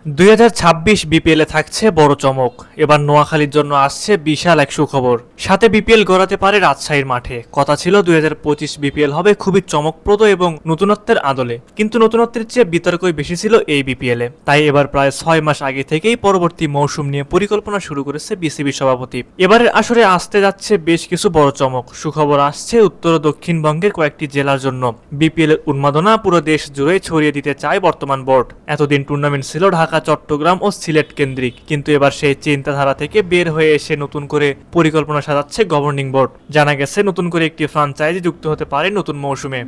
2026 বিপিএলে থাকছে বড় চমক। এবার নোয়াখালীর জন্য আসছে বিশাল এক সুখবর। সাথে বিপিএল গড়াতে পারে রাজশাহীর মাঠে। কথা ছিল 2025 বিপিএল হবে খুবই চমকপ্রদ এবং নতুনত্বের আদলে, কিন্তু নতুনত্বের চেয়ে বিতর্কই বেশি ছিল এই বিপিএলে। তাই এবার প্রায় 6 মাস আগে থেকেই পরবর্তী মৌসুম নিয়ে পরিকল্পনা শুরু করেছে বিসিবি সভাপতি। এবারের আসরে আসতে যাচ্ছে বেশ কিছু বড় চমক। সুখবর আসছে উত্তর ও দক্ষিণবঙ্গের কয়েকটি জেলার জন্য। বিপিএল এর উন্মাদনা পুরো দেশ জুড়ে ছড়িয়ে দিতে চায় বর্তমান বোর্ড। এতদিন টুর্নামেন্ট ছিল ঢাকা, চট্টগ্রাম ও সিলেট কেন্দ্রিক, কিন্তু এবার সেই চিন্তাধারা থেকে বের হয়ে এসে নতুন করে পরিকল্পনা সাজাচ্ছে গভর্নিং বোর্ড। জানা গেছে নতুন করে একটি ফ্রাঞ্চাইজি যুক্ত হতে পারে নতুন মৌসুমে।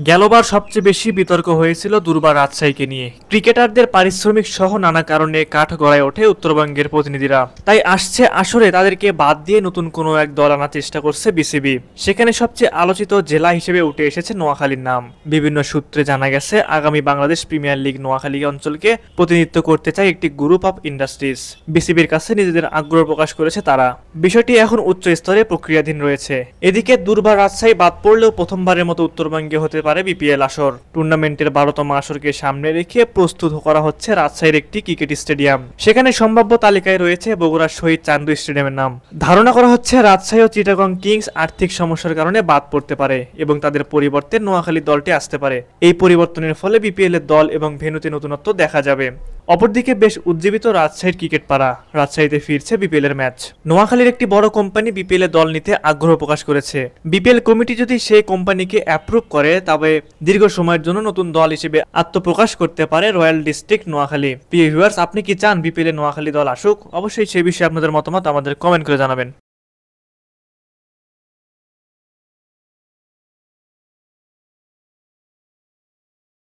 গেলবার সবচেয়ে বেশি বিতর্ক হয়েছিল দুর্বার রাজশাহীকে নিয়ে। ক্রিকেটারদের পারিশ্রমিক সহ নানা কারণে কাঠ গড়ায় ওঠে উত্তরবঙ্গের প্রতিনিধিরা। তাই আসছে আসরে তাদেরকে বাদ দিয়ে নতুন কোনো এক দল আনার চেষ্টা করছে বিসিবি। সেখানে সবচেয়ে আলোচিত জেলা হিসেবে উঠে এসেছে নোয়াখালীর নাম। বিভিন্ন সূত্রে জানা গেছে আগামী বাংলাদেশ প্রিমিয়ার লিগ নোয়াখালী অঞ্চলকে প্রতিনিধিত্ব করতে চায় একটি গ্রুপ অফ ইন্ডাস্ট্রিজ। বিসিবির কাছে নিজেদের আগ্রহ প্রকাশ করেছে তারা। বিষয়টি এখন উচ্চ স্তরে প্রক্রিয়াধীন রয়েছে। এদিকে দুর্বার রাজশাহী বাদ পড়লেও প্রথমবারের মতো উত্তরবঙ্গে হতে পারে বিপিএল আসর। টুর্নামেন্টের 12তম আসরকে সামনে রেখে প্রস্তুত করা হচ্ছে রাজশাহীর একটি ক্রিকেট স্টেডিয়াম। সেখানে সম্ভাব্য তালিকায় রয়েছে বগুড়ার শহীদ চান্দু স্টেডিয়ামের নাম। ধারণা করা হচ্ছে রাজশাহী ও চিটাগং কিংস আর্থিক সমস্যার কারণে বাদ পড়তে পারে এবং তাদের পরিবর্তে নোয়াখালী দলটি আসতে পারে। এই পরিবর্তনের ফলে বিপিএল এর দল এবং ভেন্যুতে নতুনত্ব দেখা যাবে। অপরদিকে বেশ উজ্জীবিত রাজশাহীর ক্রিকেট পাড়া। রাজশাহীতে ফিরছে বিপিএল এর ম্যাচ। নোয়াখালীর একটি বড় কোম্পানি বিপিএল এ দল নিতে আগ্রহ প্রকাশ করেছে। বিপিএল কমিটি যদি সেই কোম্পানিকে অ্যাপ্রুভ করে তবে দীর্ঘ সময়ের জন্য নতুন দল হিসেবে আত্মপ্রকাশ করতে পারে রয়্যাল ডিস্ট্রিক্ট নোয়াখালী। প্রিয় ভিউয়ার্স, আপনি কি চান বিপিএল এ নোয়াখালী দল আসুক? অবশ্যই সেই বিষয়ে আপনাদের মতামত আমাদের কমেন্ট করে জানাবেন।